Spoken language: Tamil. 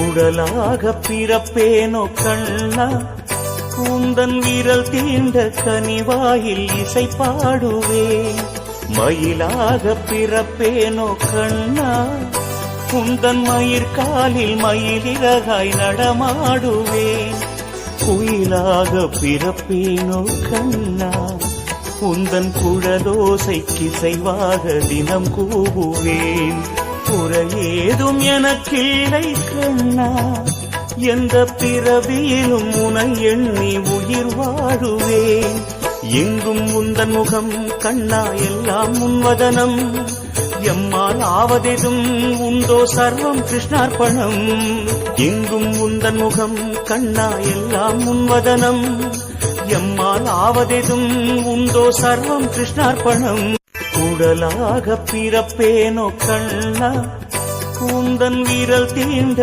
உடலாக பிறப்பேனோ கண்ணா, கூந்தன் விரல் தீண்ட கனிவாயில் இசை பாடுவேன். மயிலாக பிறப்பேனோ கண்ணா, குந்தன் மயிர்காலில் மயிலிறகாய் நடமாடுவேன். குயிலாக பிறப்பேனோ கண்ணா, உந்தன் குழலோசைக்கிசைவாக தினம் கூவுவேன். குறையேதும் எனக்கில்லை கண்ணா, எந்த பிறவியிலும் உனை எண்ணி உயிர் வாழுவேன். எங்கும் உந்தன் முகம் கண்ணா, எல்லாம் முன்வதனம். எம்மால் ஆவதெதும் உண்டோ சர்வம் கிருஷ்ணார்ப்பணம். எங்கும் உந்தன் முகம் கண்ணா, எல்லாம் முன்வதனம். எம்மால் ஆவதெதும் உண்டோ சர்வம் கிருஷ்ணார்ப்பணம். உடலாக பிறப்பேனோ கண்ணா, கூந்தன் விரல் தீண்ட